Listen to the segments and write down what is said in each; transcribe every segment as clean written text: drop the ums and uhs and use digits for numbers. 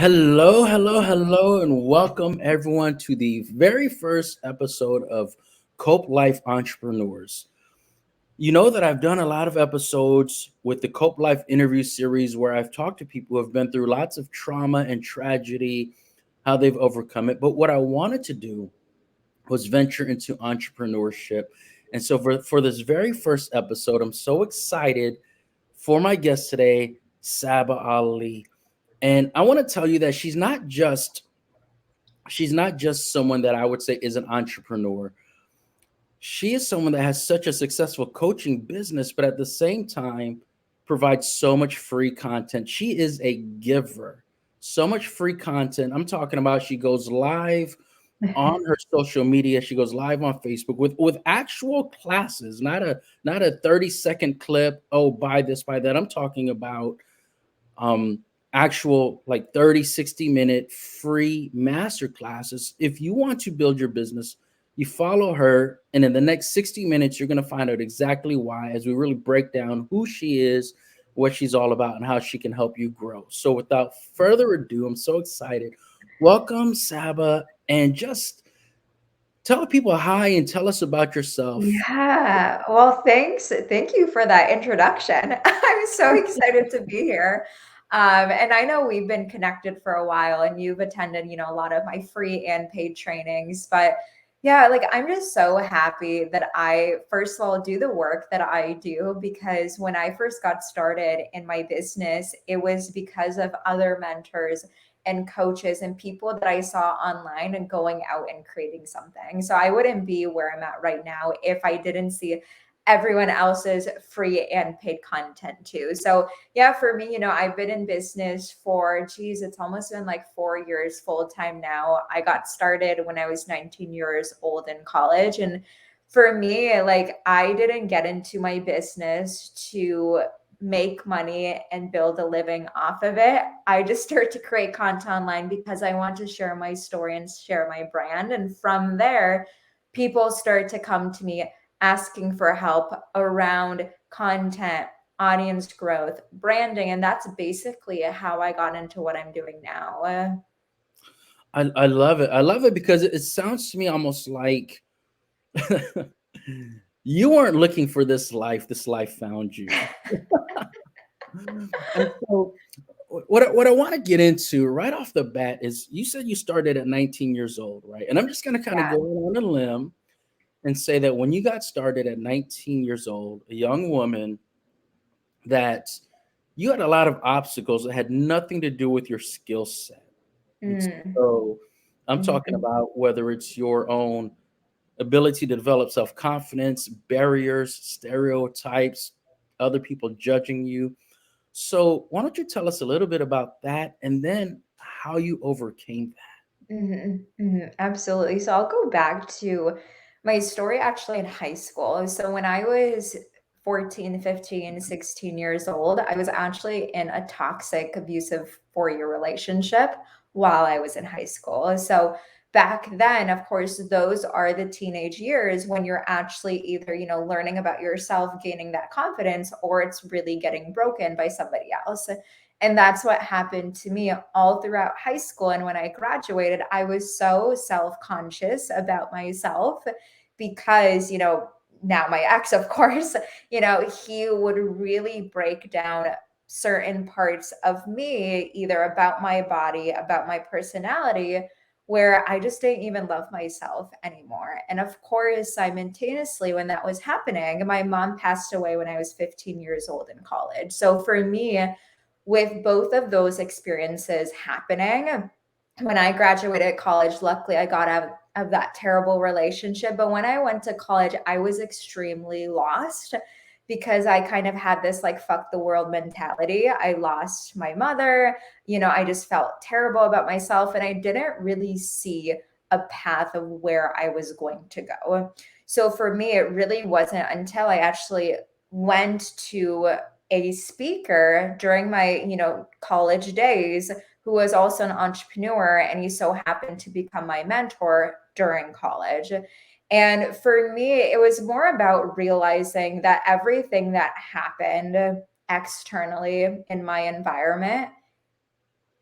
Hello, and welcome everyone to the very first episode of KOPE Life Entrepreneurs. You know that I've done a lot of episodes with the KOPE Life interview series where I've talked to people who have been through lots of trauma and tragedy, how they've overcome it. But what I wanted to do was venture into entrepreneurship. And so for this very first episode, I'm so excited for my guest today, Sabah Ali. And I want to tell you that she's not just someone that I would say is an entrepreneur. She is someone that has such a successful coaching business, but at the same time provides so much free content. She is a giver. So much free content. I'm talking about she goes live on her social media. She goes live on Facebook with actual classes, not a 30-second clip. Oh, buy this, buy that. I'm talking about um actual like 30-60 minute free master classes. If you want to build your business, you follow her, and in the next 60 minutes you're going to find out exactly why, as we really break down who she is, what she's all about, and how she can help you grow. So without further ado, I'm so excited. Welcome, Saba, and just tell people hi and tell us about yourself. Yeah. Well, thanks. Thank you for that introduction. I'm so excited to be here. And I know we've been connected for a while and you've attended, a lot of my free and paid trainings. But yeah, like I'm just so happy that I, first of all, do the work that I do because when I first got started in my business, it was because of other mentors and coaches and people that I saw online and going out and creating something. So I wouldn't be where I'm at right now if I didn't see everyone else's free and paid content too. So yeah, for me, I've been in business for, geez, it's almost been like 4 years full time now. I got started when I was 19 years old in college. And for me, like I didn't get into my business to make money and build a living off of it. I just started to create content online because I want to share my story and share my brand. And from there, people start to come to me asking for help around content, audience growth, branding. And that's basically how I got into what I'm doing now. I love it. I love it because it sounds to me almost like you weren't looking for this life found you. And so what I want to get into right off the bat is, you said you started at 19 years old, right? And I'm just going to kind of Yeah. go on a limb and say that when you got started at 19 years old, a young woman, that you had a lot of obstacles that had nothing to do with your skill set. And Mm. so I'm talking Mhm. about whether it's your own ability to develop self confidence, barriers, stereotypes, other people judging you. So, why don't you tell us a little bit about that and then how you overcame Mhm, mhm, absolutely. So I'll go back to my story actually in high school. So when I was 14, 15, 16 years old, I was actually in a toxic, abusive 4-year relationship while I was in high school. So back then, of course, those are the teenage years when you're actually either, learning about yourself, gaining that confidence, or it's really getting broken by somebody else. And that's what happened to me all throughout high school. And when I graduated, I was so self conscious about myself because, now my ex, of course, he would really break down certain parts of me, either about my body, about my personality, where I just didn't even love myself anymore. And of course, simultaneously, when that was happening, my mom passed away when I was 15 years old in college. So for me, with both of those experiences happening, when I graduated college, luckily I got out of that terrible relationship. But when I went to college, I was extremely lost because I kind of had this like fuck the world mentality. I lost my mother, I just felt terrible about myself and I didn't really see a path of where I was going to go. So for me, it really wasn't until I actually went to a speaker during my, college days who was also an entrepreneur and he so happened to become my mentor during college. And for me, it was more about realizing that everything that happened externally in my environment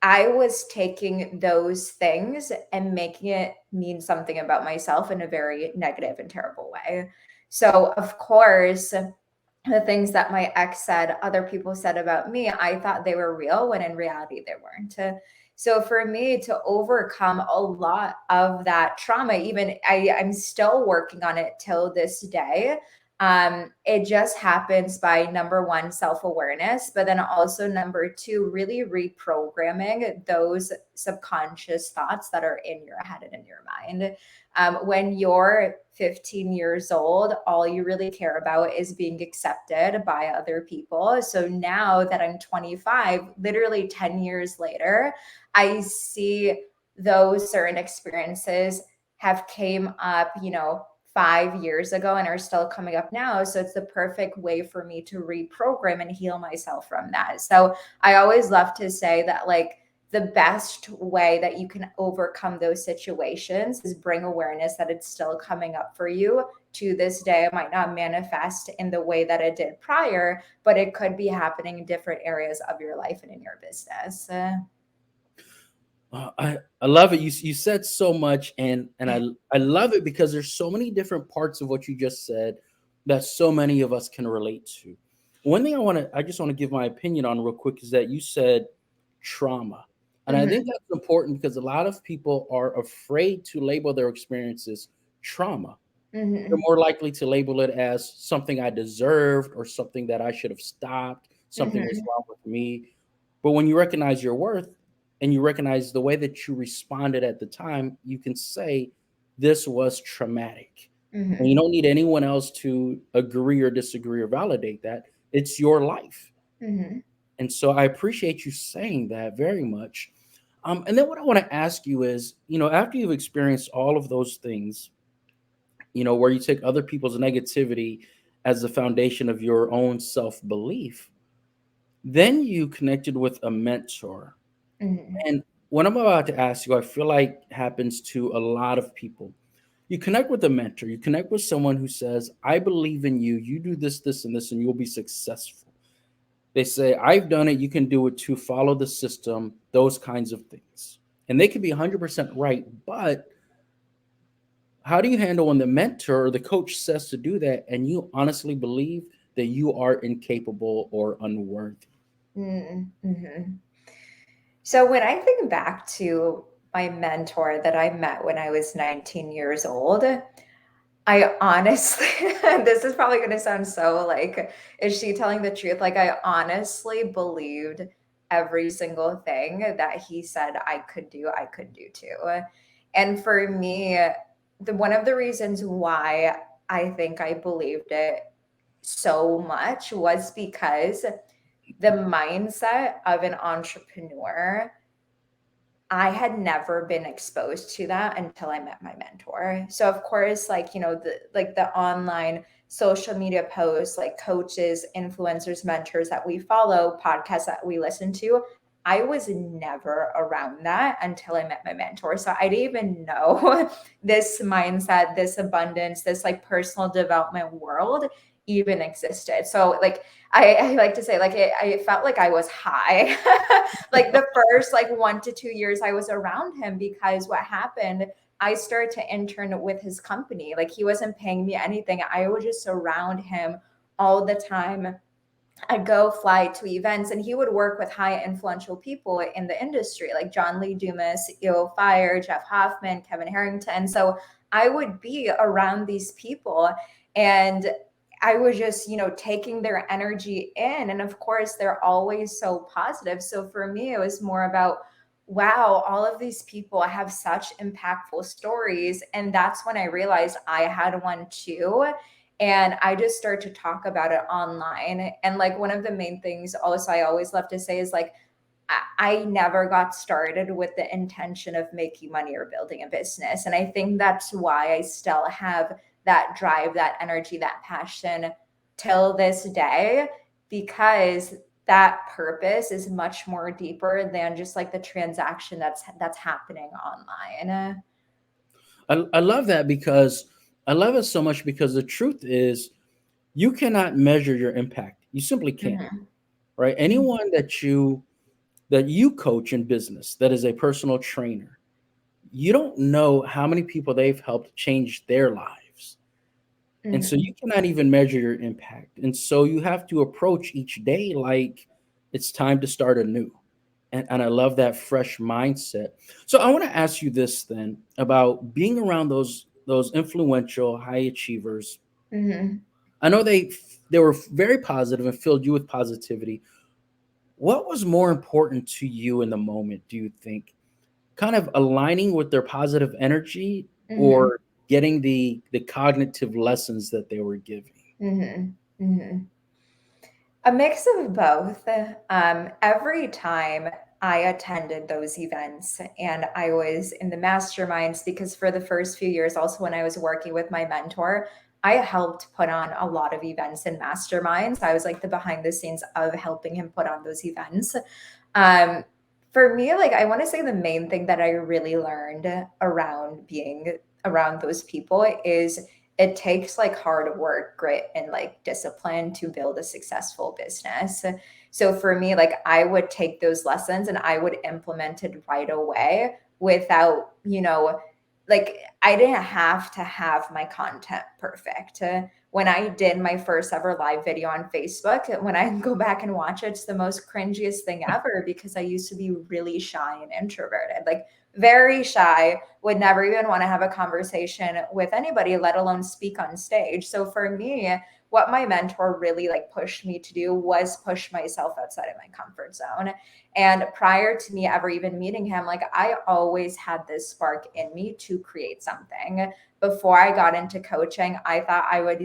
I was taking those things and making it mean something about myself in a very negative and terrible way. So, of course, the things that my ex said, other people said about me, I thought they were real when in reality they weren't. So for me to overcome a lot of that trauma, even I'm still working on it till this day. It just happens by number one, self-awareness, but then also number two, really reprogramming those subconscious thoughts that are in your head and in your mind. When you're 15 years old, all you really care about is being accepted by other people. So now that I'm 25, literally 10 years later, I see those certain experiences have came up, 5 years ago and are still coming up now. So it's the perfect way for me to reprogram and heal myself from that. So I always love to say that, like, the best way that you can overcome those situations is bring awareness that it's still coming up for you. To this day, it might not manifest in the way that it did prior, but it could be happening in different areas of your life and in your business. I love it. You said so much, and I love it because there's so many different parts of what you just said that so many of us can relate to. One thing I just want to give my opinion on real quick is that you said trauma, and I think Mhm, that's important because a lot of people are afraid to label their experiences trauma. They're mhm, more likely to label it as something I deserved or something that I should have stopped, something was mhm, wrong with me. But when you recognize your worth and you recognize the way that you responded at the time, you can say, this was traumatic. And you mhm, don't need anyone else to agree or disagree or validate that. It's your life. mhm, And so I appreciate you saying that very much. And then what I want to ask you is, after you've experienced all of those things, where you take other people's negativity as the foundation of your own self belief, then you connected with a mentor. mhm, And what I'm about to ask you, I feel like happens to a lot of people. You connect with a mentor, you connect with someone who says, I believe in you, you do this, this, and this, and you'll be successful. They say, I've done it, you can do it too, follow the system, those kinds of things. And they can be 100% right, but how do you handle when the mentor or the coach says to do that and you honestly believe that you are incapable or unworthy? mhm, mhm. So when I think back to my mentor that I met when I was 19 years old, I honestly, this is probably going to sound so like, is she telling the truth? Like, I honestly believed every single thing that he said I could do too. And for me, one of the reasons why I think I believed it so much was because the mindset of an entrepreneur, I had never been exposed to that until I met my mentor. So of course, like, the online social media posts, like coaches, influencers, mentors that we follow, podcasts that we listen to, I was never around that until I met my mentor. So I didn't even know this mindset, this abundance, this like personal development world even existed. So like I like to say, like, I felt like I was high like the first like 1 to 2 years I was around him, because what happened, I started to intern with his company. Like, he wasn't paying me anything. I would just surround him all the time. I'd go fly to events, and he would work with high influential people in the industry, like John Lee Dumas, CEO of Fire, Jeff Hoffman, Kevin Harrington. So I would be around these people, and I was just, taking their energy in. And of course, they're always so positive. So for me, it was more about, wow, all of these people have such impactful stories. And that's when I realized I had one too. And I just start to talk about it online. And like, one of the main things also I always love to say is like, I never got started with the intention of making money or building a business. And I think that's why I still have that drive, that energy, that passion till this day, because that purpose is much more deeper than just like the transaction that's happening online. I love that because I love it so much because the truth is you cannot measure your impact. You simply can't, Mhm, right? Anyone that you coach in business, that is a personal trainer, you don't know how many people they've helped change their lives. And so you Mhm. cannot even measure your impact. And so you have to approach each day like it's time to start anew. And I love that fresh mindset. So I want to ask you this then about being around those influential high achievers. Mhm. I know they were very positive and filled you with positivity. What was more important to you in the moment, do you think? Kind of aligning with their positive energy Mhm. or getting the cognitive lessons that they were giving? Mhm. Mhm. A mix of both. Every time I attended those events and I was in the masterminds, because for the first few years, also when I was working with my mentor, I helped put on a lot of events and masterminds. I was like the behind the scenes of helping him put on those events. Um, for me, like I want to say the main thing that I really learned around being around those people is it takes like hard work, grit, and like discipline to build a successful business. So for me, like I would take those lessons and I would implement it right away without, like I didn't have to have my content perfect. When I did my first ever live video on Facebook, when I go back and watch it, it's the most cringiest thing ever because I used to be really shy and introverted, like very shy, would never even want to have a conversation with anybody, let alone speak on stage. So for me, what my mentor really like pushed me to do was push myself outside of my comfort zone. And prior to me ever even meeting him, like I always had this spark in me to create something. Before I got into coaching, I thought I would,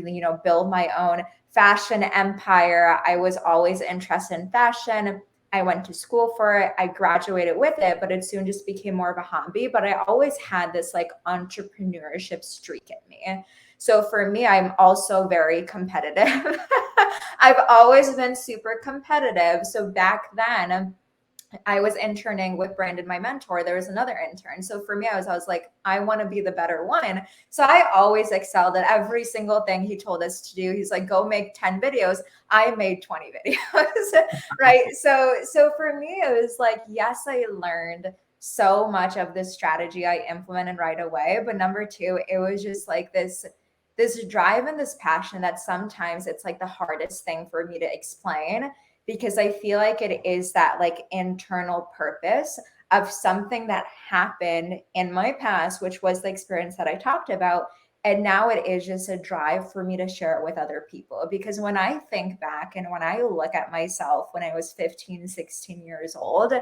build my own fashion empire. I was always interested in fashion. I went to school for it. I graduated with it, but it soon just became more of a hobby. But I always had this like entrepreneurship streak in me. So for me, I'm also very competitive. I've always been super competitive. So back then, I was interning with Brandon, my mentor. There was another intern. So for me, I was like, I want to be the better one. So I always excelled at every single thing he told us to do. He's like, go make 10 videos. I made 20 videos. Right. So for me, it was like, yes, I learned so much of this strategy I implemented right away. But number two, it was just like this drive and this passion that sometimes it's like the hardest thing for me to explain, because I feel like it is that like internal purpose of something that happened in my past, which was the experience that I talked about. And now it is just a drive for me to share it with other people. Because when I think back and when I look at myself when I was 15, 16 years old,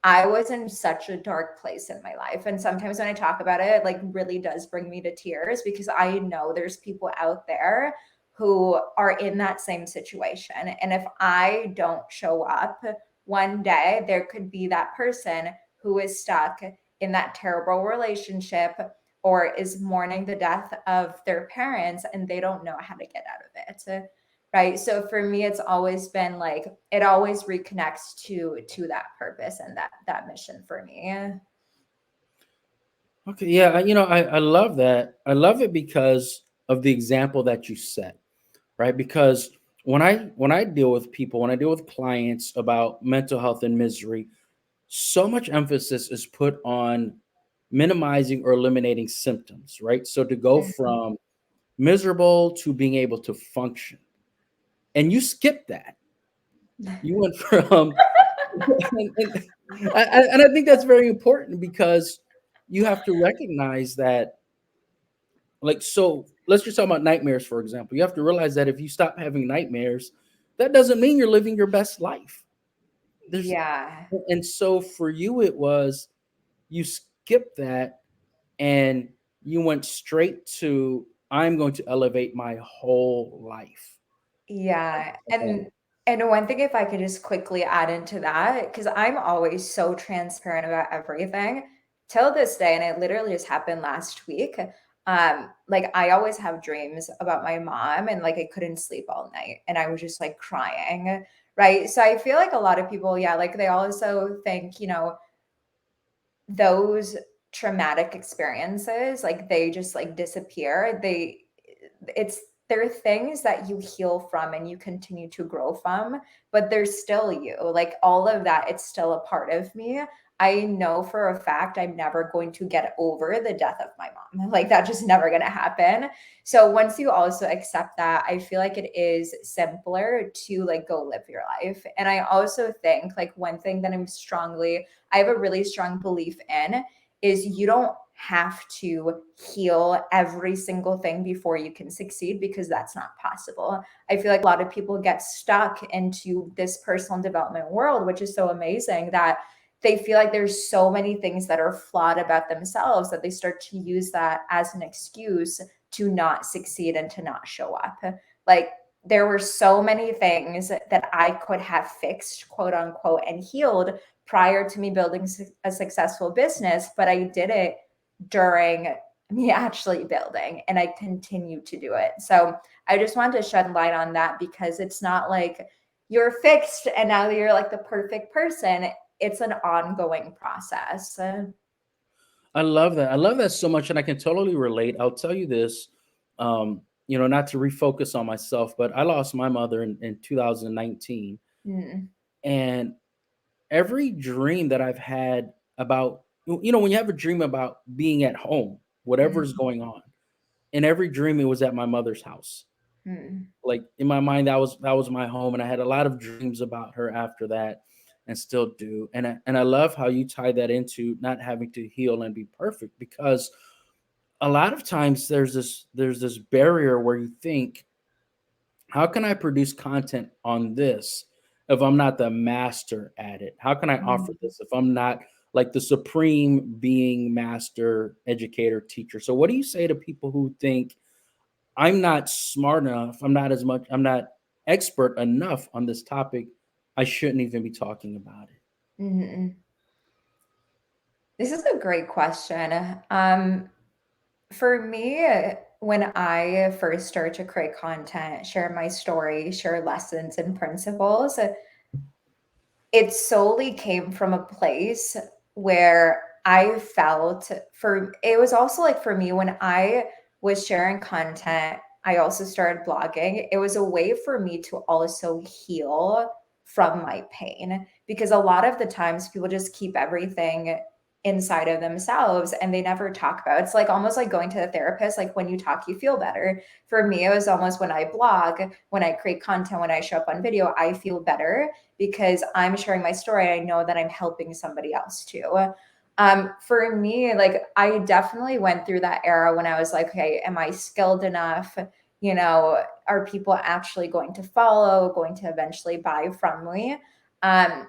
I was in such a dark place in my life. And sometimes when I talk about it, it like really does bring me to tears because I know there's people out there who are in that same situation. And if I don't show up one day, there could be that person who is stuck in that terrible relationship or is mourning the death of their parents and they don't know how to get out of it. Right. So for me, it's always been like it always reconnects to that purpose and that mission for me. Okay, yeah, I love that. I love it because of the example that you set, right? Because when I deal with people, when I deal with clients about mental health and misery, so much emphasis is put on minimizing or eliminating symptoms, right? So to go Mhm. from miserable to being able to function, and you skip that. You went from, and I think that's very important because you have to recognize that, like, so let's just talk about nightmares, for example. You have to realize that if you stop having nightmares, that doesn't mean you're living your best life. There's Yeah. And so for you, it was you skipped that and you went straight to I'm going to elevate my whole life. Yeah. Okay. And one thing if I could just quickly add into that, because I'm always so transparent about everything till this day, and it literally just happened last week. Like I always have dreams about my mom and like I couldn't sleep all night and I was just like crying. Right. So I feel like a lot of people, yeah, like they also think, those traumatic experiences, like they just like disappear. It's there are things that you heal from and you continue to grow from, but there's still you. Like all of that, it's still a part of me. I know for a fact I'm never going to get over the death of my mom. Like that's just never going to happen. So once you also accept that, I feel like it is simpler to like go live your life. And I also think like one thing that I have a really strong belief in is you don't have to heal every single thing before you can succeed, because that's not possible. I feel like a lot of people get stuck into this personal development world, which is so amazing, that they feel like there's so many things that are flawed about themselves that they start to use that as an excuse to not succeed and to not show up. Like there were so many things that I could have fixed, quote unquote, and healed prior to me building a successful business, but I did it during me actually building, and I continue to do it. So I just wanted to shed light on that, because it's not like you're fixed and now you're like the perfect person. It's an ongoing process. I love that. I love that so much, and I can totally relate. I'll tell you this, not to refocus on myself, but I lost my mother in 2019, Mm, and every dream that I've had about, when you have a dream about being at home, whatever's mm, going on, in every dream it was at my mother's house. mm, Like in my mind, that was my home, and I had a lot of dreams about her after that, and still do. And I love how you tie that into not having to heal and be perfect, because a lot of times there's this barrier where you think, how can I produce content on this if I'm not the master at it? How can I offer mm. this if I'm not like the supreme being, master, educator, teacher? So what do you say to people who think, I'm not smart enough, I'm not expert enough on this topic, I shouldn't even be talking about it? Mhm. This is a great question. For me, when I first started to create content, share my story, share lessons and principles, it solely came from a place where I felt for it was also like for me when I was sharing content, I also started blogging. It was a way for me to also heal from my pain, because a lot of the times people just keep everything inside of themselves and they never talk about it. It's like almost like going to a therapist. Like when you talk, you feel better. For me, it was almost when I blog, when I create content, when I show up on video, I feel better because I'm sharing my story. I know that I'm helping somebody else too. For me, like I definitely went through that era when I was like, okay, am I skilled enough? Are people actually going to follow, going to eventually buy from me? Um,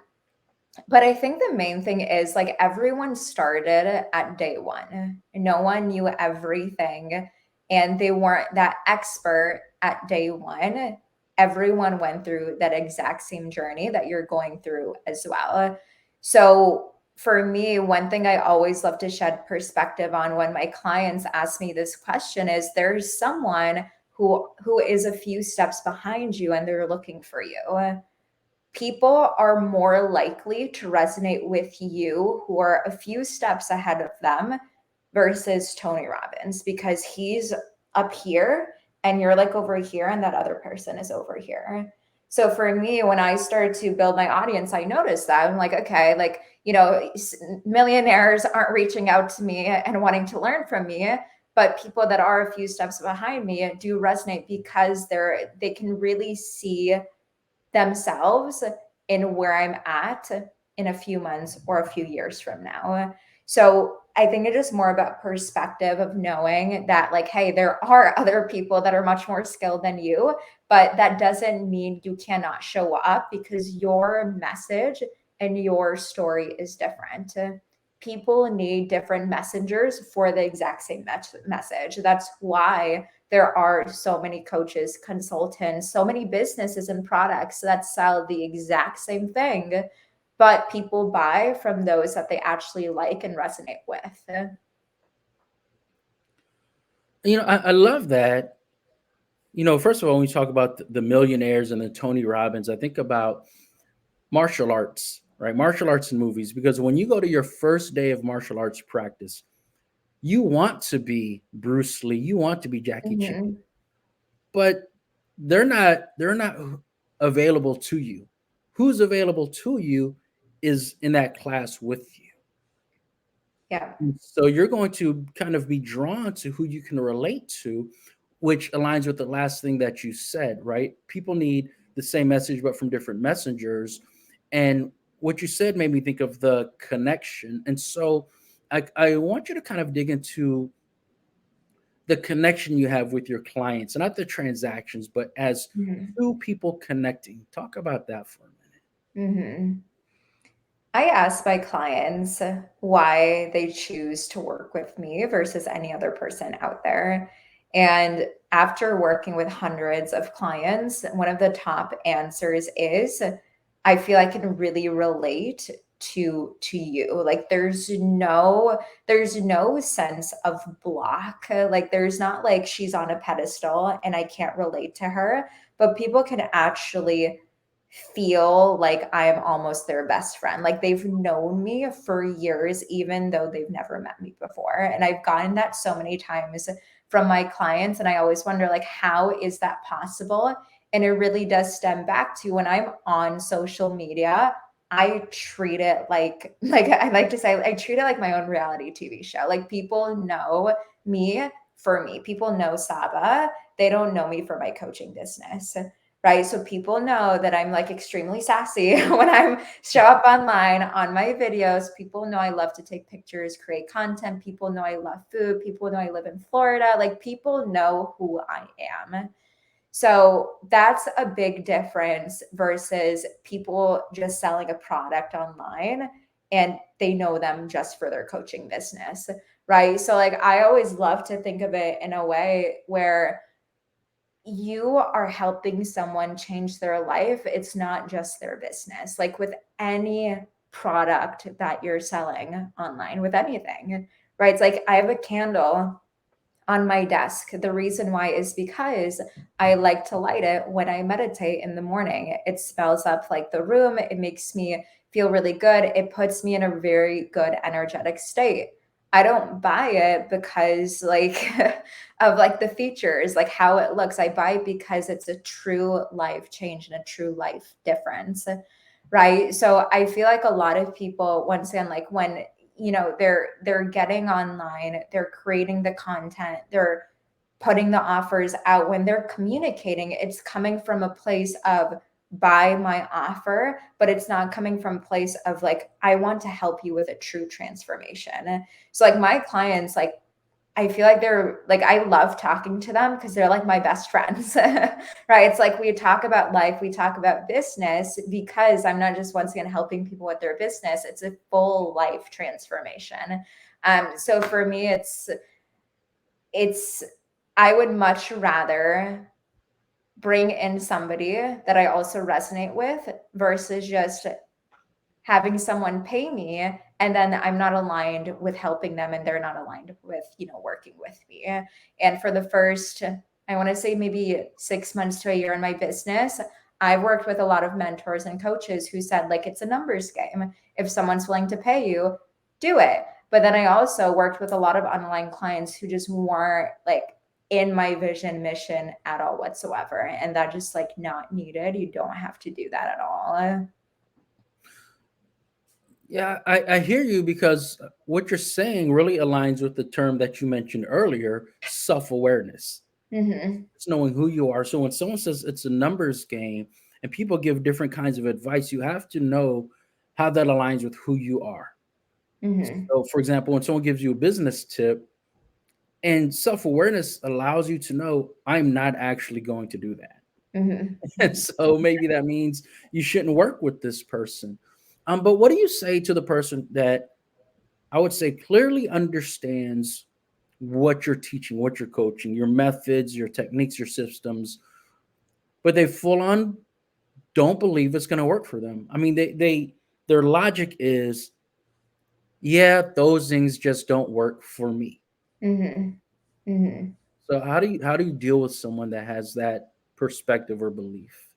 but I think the main thing is like everyone started at day one. No one knew everything and they weren't that expert at day one. Everyone went through that exact same journey that you're going through as well. So for me, one thing I always love to shed perspective on when my clients ask me this question is there's someone who is a few steps behind you and they're looking for you. People are more likely to resonate with you who are a few steps ahead of them versus Tony Robbins, because he's up here and you're like over here and that other person is over here. So for me, when I started to build my audience, I noticed that I'm like, okay, like, millionaires aren't reaching out to me and wanting to learn from me, but people that are a few steps behind me do resonate because they can really see themselves in where I'm at in a few months or a few years from now. So I think it is more about perspective of knowing that, like, hey, there are other people that are much more skilled than you, but that doesn't mean you cannot show up because your message and your story is different. People need different messengers for the exact same message. That's why there are so many coaches, consultants, so many businesses and products that sell the exact same thing, but people buy from those that they actually like and resonate with. I love that. First of all, when we talk about the millionaires and the Tony Robbins, I think about martial arts, right? Martial arts and movies, because when you go to your first day of martial arts practice, you want to be Bruce Lee, you want to be Jackie Chan. Mhm. but they're not available to you. Who's available to you is in that class with you. Yeah. So you're going to kind of be drawn to who you can relate to, which aligns with the last thing that you said, right? People need the same message, but from different messengers. And what you said made me think of the connection. And so I want you to kind of dig into the connection you have with your clients, not the transactions, but as Mhm. two people connecting. Talk about that for a minute. Mhm. I ask my clients why they choose to work with me versus any other person out there. And after working with hundreds of clients, one of the top answers is I feel I can really relate to you. Like there's no sense of block. Like there's not like she's on a pedestal and I can't relate to her, but people can actually feel like I am almost their best friend. Like they've known me for years, even though they've never met me before. And I've gotten that so many times from my clients. And I always wonder, like, how is that possible? And it really does stem back to when I'm on social media, I treat it like I like to say, I treat it like my own reality TV show. Like people know me for me. People know Saba. They don't know me for my coaching business, right? So people know that I'm like extremely sassy when I'm show up online on my videos. People know I love to take pictures, create content. People know I love food. People know I live in Florida. Like people know who I am. So that's a big difference versus people just selling a product online and they know them just for their coaching business, right? So like I always love to think of it in a way where you are helping someone change their life. It's not just their business. Like with any product that you're selling online, with anything, right? It's like I have a candle on my desk. The reason why is because I like to light it when I meditate in the morning. It spells up like the room, it makes me feel really good. It puts me in a very good energetic state. I don't buy it because like of like the features, like how it looks. I buy it because it's a true life change and a true life difference. Right? So I feel like a lot of people once again like when they're getting online, they're creating the content, they're putting the offers out, when they're communicating, it's coming from a place of buy my offer, but it's not coming from a place of like I want to help you with a true transformation. So like my clients, like I feel like they're like I love talking to them because they're like my best friends. Right? It's like we talk about life, we talk about business because I'm not just once again helping people with their business, it's a full life transformation. So for me it's I would much rather bring in somebody that I also resonate with versus just having someone pay me and then I'm not aligned with helping them and they're not aligned with, working with me. And for the first, I want to say maybe 6 months to a year in my business, I've worked with a lot of mentors and coaches who said, like, it's a numbers game. If someone's willing to pay you, do it. But then I also worked with a lot of online clients who just weren't like in my vision mission at all whatsoever. And that just like not needed. You don't have to do that at all. Yeah, I hear you because what you're saying really aligns with the term that you mentioned earlier, self-awareness. Hmm. It's knowing who you are. So when someone says it's a numbers game and people give different kinds of advice, you have to know how that aligns with who you are. Hmm. So for example, when someone gives you a business tip, and self-awareness allows you to know I'm not actually going to do that. Hmm. And so maybe that means you shouldn't work with this person. But what do you say to the person that I would say clearly understands what you're teaching, what you're coaching, your methods, your techniques, your systems, but they full on don't believe it's going to work for them? I mean, their logic is, yeah, those things just don't work for me. Mhm. Mhm. So how do you deal with someone that has that perspective or belief?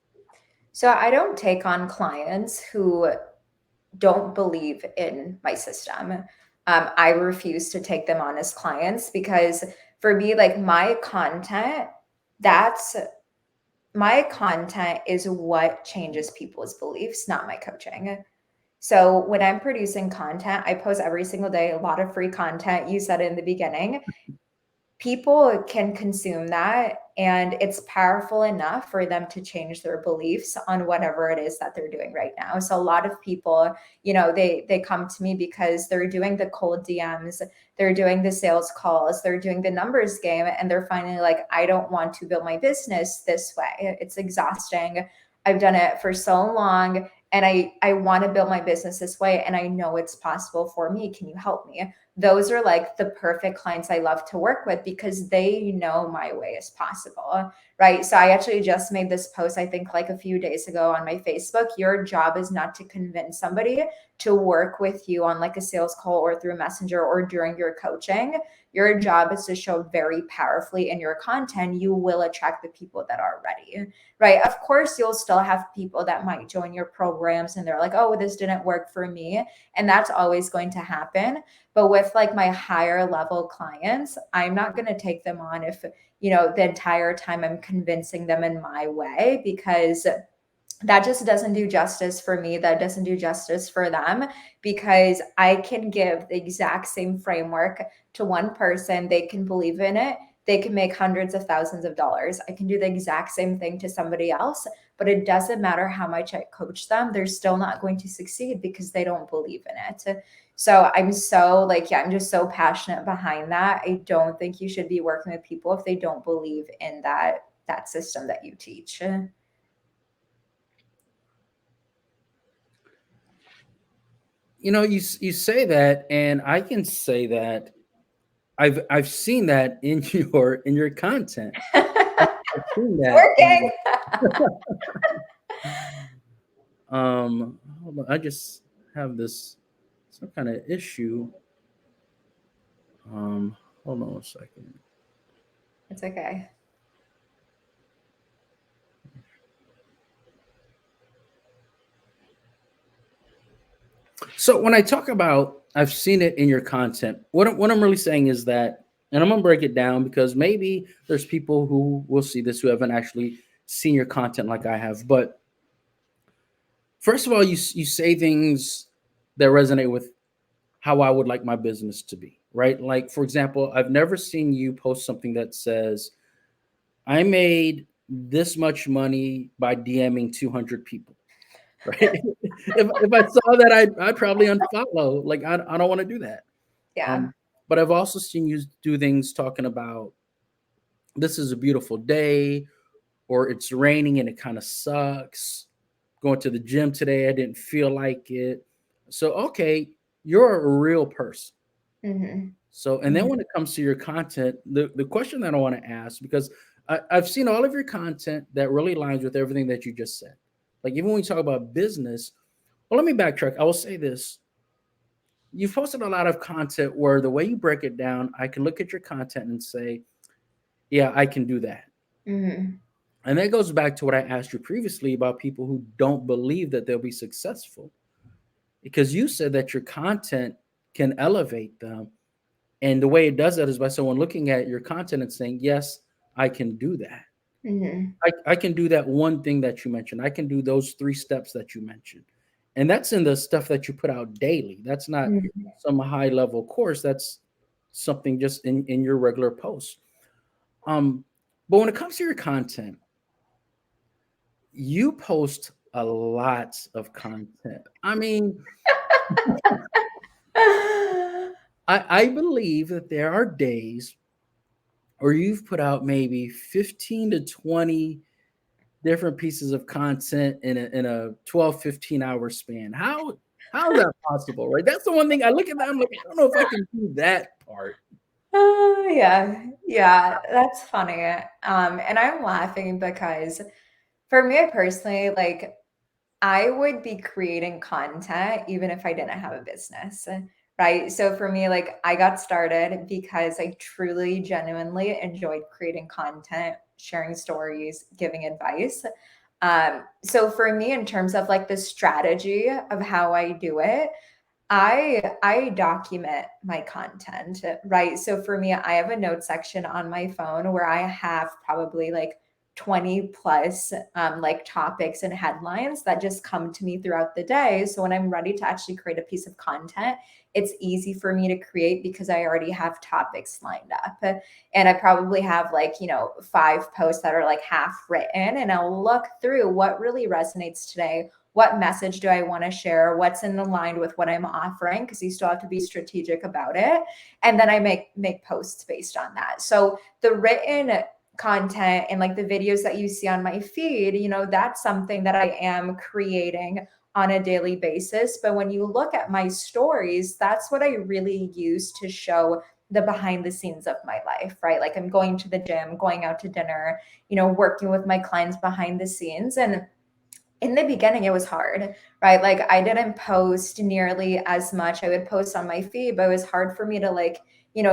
So I don't take on clients who don't believe in my system. I refuse to take them on as clients because for me, like my content that's my content is what changes people's beliefs, not my coaching. So when I'm producing content, I post every single day, a lot of free content. You said it in the beginning, people can consume that and it's powerful enough for them to change their beliefs on whatever it is that they're doing right now. So a lot of people, they come to me because they're doing the cold DMs, they're doing the sales calls, they're doing the numbers game, and they're finally like, I don't want to build my business this way. It's exhausting. I've done it for so long and I want to build my business this way and I know it's possible for me. Can you help me? Those are like the perfect clients I love to work with because they know my way is possible, right? So I actually just made this post, I think like a few days ago on my Facebook. Your job is not to convince somebody to work with you on like a sales call or through Messenger or during your coaching. Your job is to show very powerfully in your content, you will attract the people that are ready, right? Of course, you'll still have people that might join your programs and they're like, oh, this didn't work for me. And that's always going to happen. But with like my higher level clients, I'm not going to take them on if, the entire time I'm convincing them in my way, because that just doesn't do justice for me. That doesn't do justice for them because I can give the exact same framework to one person. They can believe in it. They can make hundreds of thousands of dollars. I can do the exact same thing to somebody else, but it doesn't matter how much I coach them. They're still not going to succeed because they don't believe in it. So I'm so like, yeah, I'm just so passionate behind that. I don't think you should be working with people if they don't believe in that system that you teach. You say that, and I can say that I've seen that in your content. I've seen It's that. working. Hold on, I just have this some kind of issue. Um, Hold on a second. It's okay. So when I talk about I've seen it in your content, what I'm really saying is that, and I'm gonna break it down because maybe there's people who will see this who haven't actually seen your content like I have. But first of all, you say things that resonate with how I would like my business to be, right? Like for example, I've never seen you post something that says, "I made this much money by DMing 200 people." Right? If I saw that, I'd probably unfollow. Like I don't want to do that. Yeah. Um, but I've also seen you do things talking about this is a beautiful day, or it's raining and it kind of sucks. Going to the gym today, I didn't feel like it. So okay, you're a real person. Hmm. So, and then Hmm. when it comes to your content, the question that I want to ask, because I've seen all of your content that really aligns with everything that you just said. Like even when we talk about business, well, let me backtrack. I will say this. You've posted a lot of content where the way you break it down, I can look at your content and say, yeah, I can do that. Hmm. And that goes back to what I asked you previously about people who don't believe that they'll be successful. Because you said that your content can elevate them. And the way it does that is by someone looking at your content and saying, yes, I can do that. Hmm. I can do that one thing that you mentioned. I can do those 3 steps that you mentioned. And that's in the stuff that you put out daily. That's not Hmm. some high level course. That's something just in your regular post. Um, but when it comes to your content, you post a lot of content. I mean, I believe that there are days where you've put out maybe 15 to 20 different pieces of content in a 12-15 hour span. How is that possible? Right? That's the one thing I look at that. I'm like, I don't know if I can do that part. Yeah, yeah, that's funny. And I'm laughing because for me personally, like I would be creating content even if I didn't have a business, right? So for me, like I got started because I truly, genuinely enjoyed creating content, sharing stories, giving advice. So for me, in terms of like the strategy of how I do it, I document my content, right? So for me, I have a note section on my phone where I have probably like 20 plus like topics and headlines that just come to me throughout the day. So when I'm ready to actually create a piece of content, it's easy for me to create because I already have topics lined up. And I probably have like, 5 posts that are like half written, and I'll look through what really resonates today. What message do I want to share? What's in aligned with what I'm offering? Because you still have to be strategic about it. And then I make posts based on that. So the written content and like the videos that you see on my feed, that's something that I am creating on a daily basis. But when you look at my stories, that's what I really use to show the behind the scenes of my life, right? Like I'm going to the gym, going out to dinner, working with my clients behind the scenes. And in the beginning it was hard, right? Like I didn't post nearly as much. I would post on my feed, but it was hard for me to like,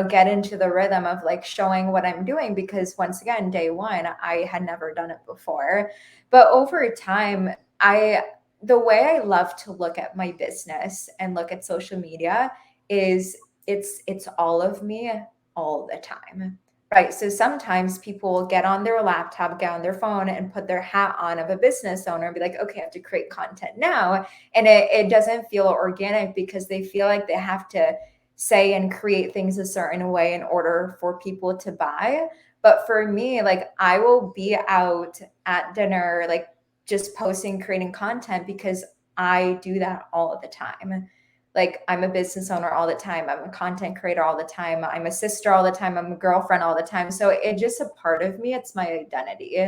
get into the rhythm of like showing what I'm doing, because once again, day one, I had never done it before. But over time, I the way I love to look at my business and look at social media is it's all of me all the time. Right. So sometimes people will get on their laptop, get on their phone, and put their hat on of a business owner and be like, okay, I have to create content now. And it doesn't feel organic because they feel like they have to say and create things a certain way in order for people to buy. But for me, like I will be out at dinner, like just posting, creating content because I do that all the time. Like I'm a business owner all the time. I'm a content creator all the time. I'm a sister all the time. I'm a girlfriend all the time. So it's just a part of me. It's my identity.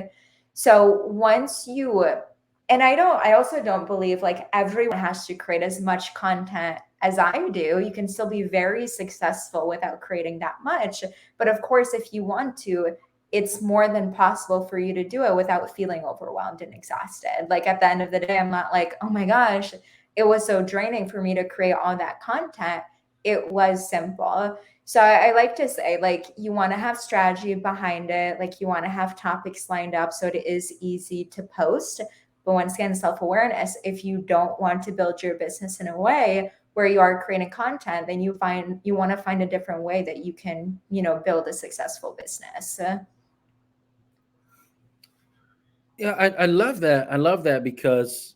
So once you, and I also don't believe like everyone has to create as much content as I do. You can still be very successful without creating that much. But of course, if you want to, it's more than possible for you to do it without feeling overwhelmed and exhausted. Like at the end of the day, I'm not like, oh my gosh, it was so draining for me to create all that content. It was simple. So I like to say, like, you want to have strategy behind it. Like, you want to have topics lined up so it is easy to post. But once again, self awareness. If you don't want to build your business in a way where you are creating content, then you want to find a different way that you can, build a successful business. Yeah, I love that. I love that because,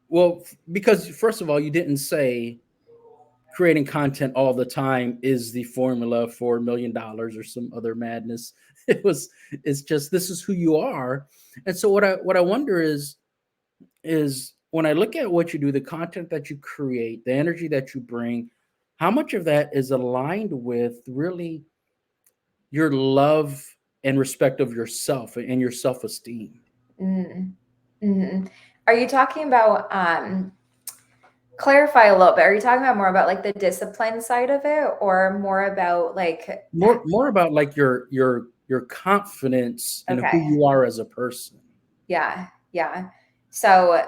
well, because first of all, you didn't say creating content all the time is the formula for $1 million or some other madness. It's just this is who you are. And so what I wonder is when I look at what you do, the content that you create, the energy that you bring, how much of that is aligned with really your love and respect of yourself and your self-esteem? Mm. Mhm. Are you talking about clarify a little bit? Are you talking about more about like the discipline side of it, or more about like More about like your confidence in who okay, you are as a person. yeah, yeah. So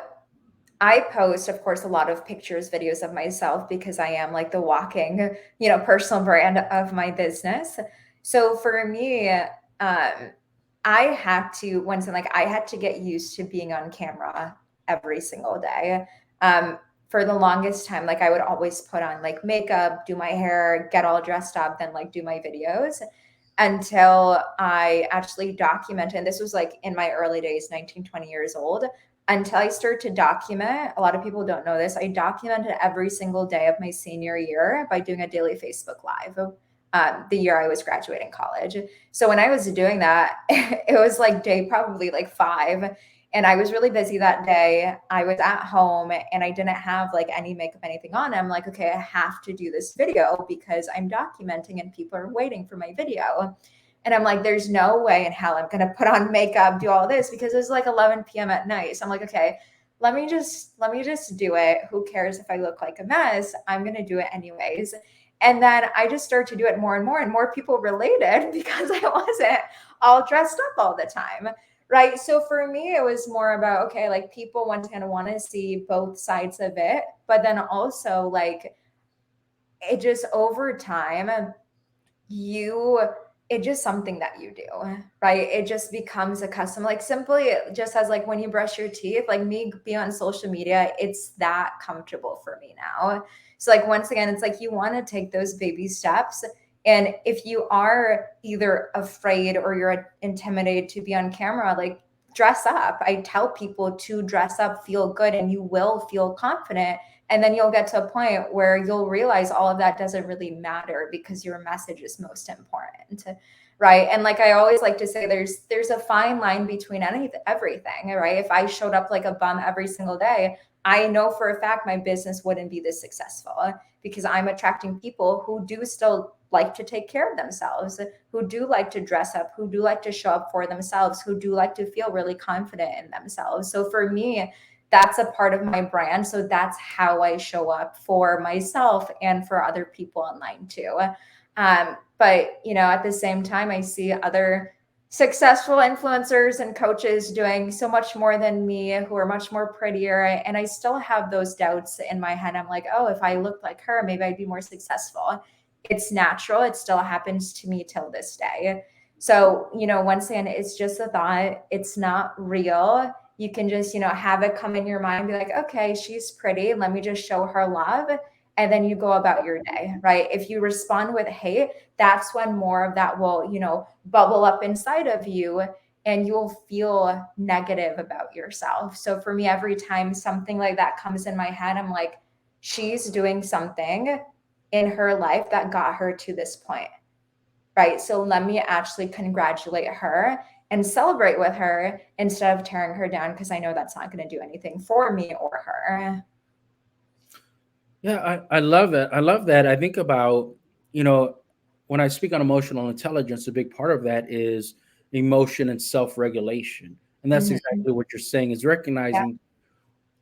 I post, of course, a lot of pictures, videos of myself because I am like the walking, personal brand of my business. So for me, I had to once and like I had to get used to being on camera every single day. For the longest time, like I would always put on like makeup, do my hair, get all dressed up, then like do my videos until I actually documented. And this was like in my early days, 19, 20 years old, until I started to document. A lot of people don't know this. I documented every single day of my senior year by doing a daily Facebook Live. The year I was graduating college. So when I was doing that, it was like day probably like 5. And I was really busy that day. I was at home and I didn't have like any makeup, anything on. I'm like, okay, I have to do this video because I'm documenting and people are waiting for my video. And I'm like, there's no way in hell I'm gonna put on makeup, do all this because it's like 11 p.m. at night. So I'm like, okay, let me just do it. Who cares if I look like a mess? I'm gonna do it anyways. And then I just started to do it more and more people related because I wasn't all dressed up all the time. Right. So for me, it was more about, okay, like people want to see both sides of it, but then also like it just over time, you it's just something that you do, right? It just becomes a custom, like simply just as like when you brush your teeth, like me being on social media, it's that comfortable for me now. So like once again, it's like you want to take those baby steps. And if you are either afraid or you're intimidated to be on camera, like dress up. I tell people to dress up, feel good, and you will feel confident. And then you'll get to a point where you'll realize all of that doesn't really matter because your message is most important, right? And like I always like to say, there's a fine line between everything, right? If I showed up like a bum every single day, I know for a fact my business wouldn't be this successful because I'm attracting people who do still like to take care of themselves, who do like to dress up, who do like to show up for themselves, who do like to feel really confident in themselves. So for me, that's a part of my brand. So that's how I show up for myself and for other people online too. But at the same time, I see other successful influencers and coaches doing so much more than me, who are much more prettier. And I still have those doubts in my head. I'm like, oh, if I looked like her, maybe I'd be more successful. It's natural. It still happens to me till this day. So, once again, it's just a thought. It's not real. You can just, have it come in your mind, be like, okay, she's pretty. Let me just show her love. And then you go about your day, right? If you respond with hate, that's when more of that will, bubble up inside of you and you'll feel negative about yourself. So for me, every time something like that comes in my head, I'm like, she's doing something in her life that got her to this point, right? So let me actually congratulate her and celebrate with her instead of tearing her down, because I know that's not going to do anything for me or her. Yeah, I love that. I love that. I think about, you know, when I speak on emotional intelligence, a big part of that is emotion and self regulation. And that's Mhm. exactly what you're saying is Yeah. recognizing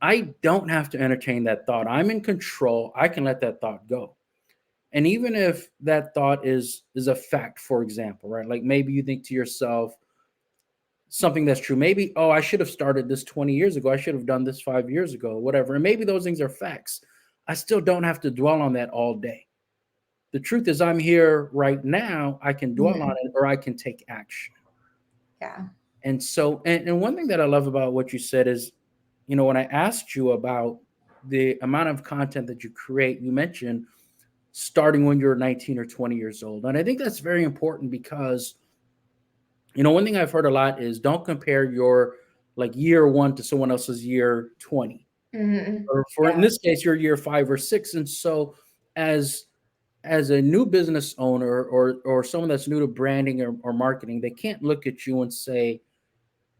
I don't have to entertain that thought. I'm in control. I can let that thought go. And even if that thought is a fact, for example, right? Like maybe you think to yourself something that's true. Maybe, oh, I should have started this 20 years ago. I should have done this 5 years ago, whatever. And maybe those things are facts. I still don't have to dwell on that all day. The truth is, I'm here right now. I can dwell on Mhm. it or I can take action. Yeah. And so, and one thing that I love about what you said is, when I asked you about the amount of content that you create, you mentioned starting when you're 19 or 20 years old. And I think that's very important because, one thing I've heard a lot is don't compare your like year one to someone else's year 20. Mhm. Or for in Yeah. this case, your year 5 or 6. And so as as a new business owner or someone that's new to branding or marketing, they can't look at you and say,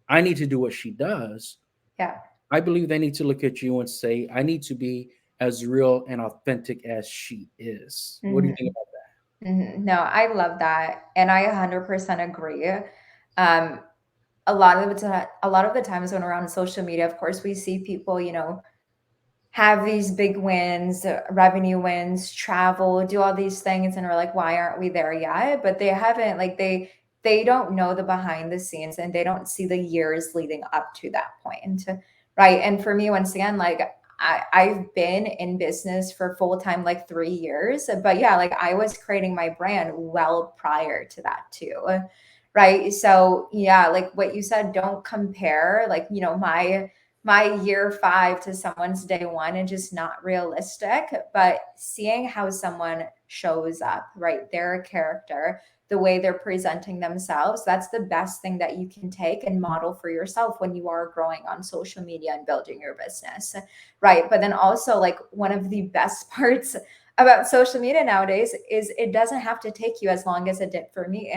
I need to do what she does. Yeah. I believe they need to look at you and say, I need to be as real and authentic as she is. What do you think Mhm. about Mhm. No, I love that, and I 100% agree. Um, a lot of the times when we're on social media, of course, we see people, have these big wins, revenue wins, travel, do all these things, and we're like, why aren't we there yet? But they haven't, like they don't know the behind the scenes and they don't see the years leading up to that point. Right. And for me, once again, like I've been in business for full time like 3 years. But yeah, like I was creating my brand well prior to that too. Right. So yeah, like what you said, don't compare like, my year 5 to someone's day 1 and just not realistic, but seeing how someone shows up, right? Their character, the way they're presenting themselves, that's the best thing that you can take and model for yourself when you are growing on social media and building your business, right? But then also, like, one of the best parts about social media nowadays is it doesn't have to take you as long as it did for me,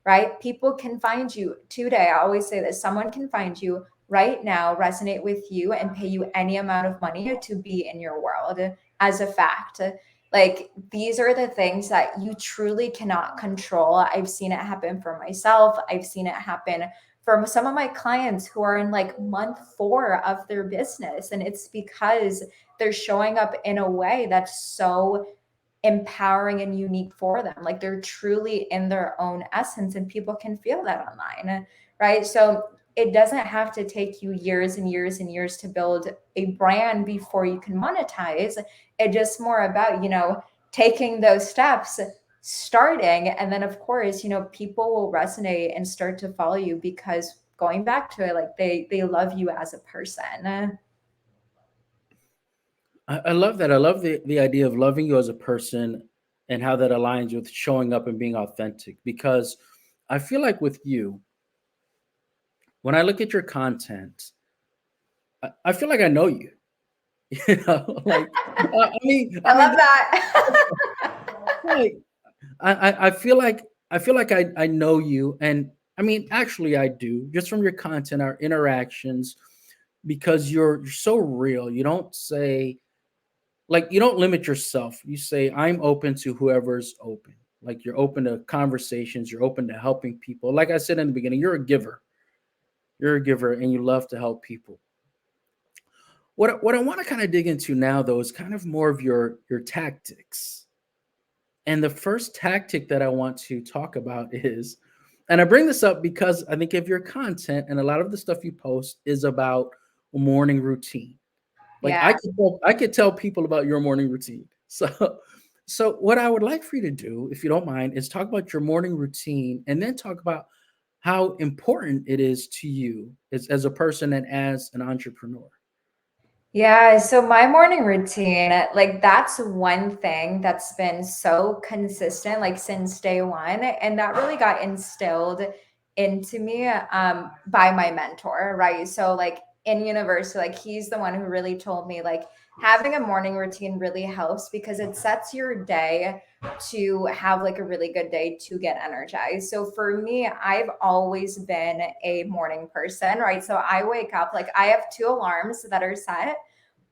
right? People can find you today. I always say this, someone can find you right now, resonate with you, and pay you any amount of money to be in your world as a fact. Like, these are the things that you truly cannot control. I've seen it happen for myself. I've seen it happen for some of my clients who are in like month 4 of their business. And it's because they're showing up in a way that's so empowering and unique for them. Like, they're truly in their own essence, and people can feel that online, right? So it doesn't have to take you years and years and years to build a brand before you can monetize. It's just more about, taking those steps starting. And then, of course, people will resonate and start to follow you because going back to it, like they love you as a person. I love that. I love the idea of loving you as a person and how that aligns with showing up and being authentic. Because I feel like with you, when I look at your content, I feel like I know you. Like I I mean, love that. like I feel like I know you, and I mean, actually, I do just from your content, our interactions, because you're so real. You don't say like you don't limit yourself. You say I'm open to whoever's open. Like you're open to conversations. You're open to helping people. Like I said in the beginning, you're a giver. You're a giver, and you love to help people. What I want to kind of dig into now, though, is kind of more of your tactics. And the first tactic that I want to talk about is, and I bring this up because I think of your content and a lot of the stuff you post is about morning routine. Like Yeah. I could tell people about your morning routine. So what I would like for you to do, if you don't mind, is talk about your morning routine and then talk about how important it is to you as a person and as an entrepreneur. Yeah, so my morning routine, like that's one thing that's been so consistent, like since day one, and that really got instilled into me by my mentor, right? So like in university, like he's the one who really told me like having a morning routine really helps because it sets your day to have like a really good day to get energized. So for me, I've always been a morning person, right? So I wake up, like I have two alarms that are set.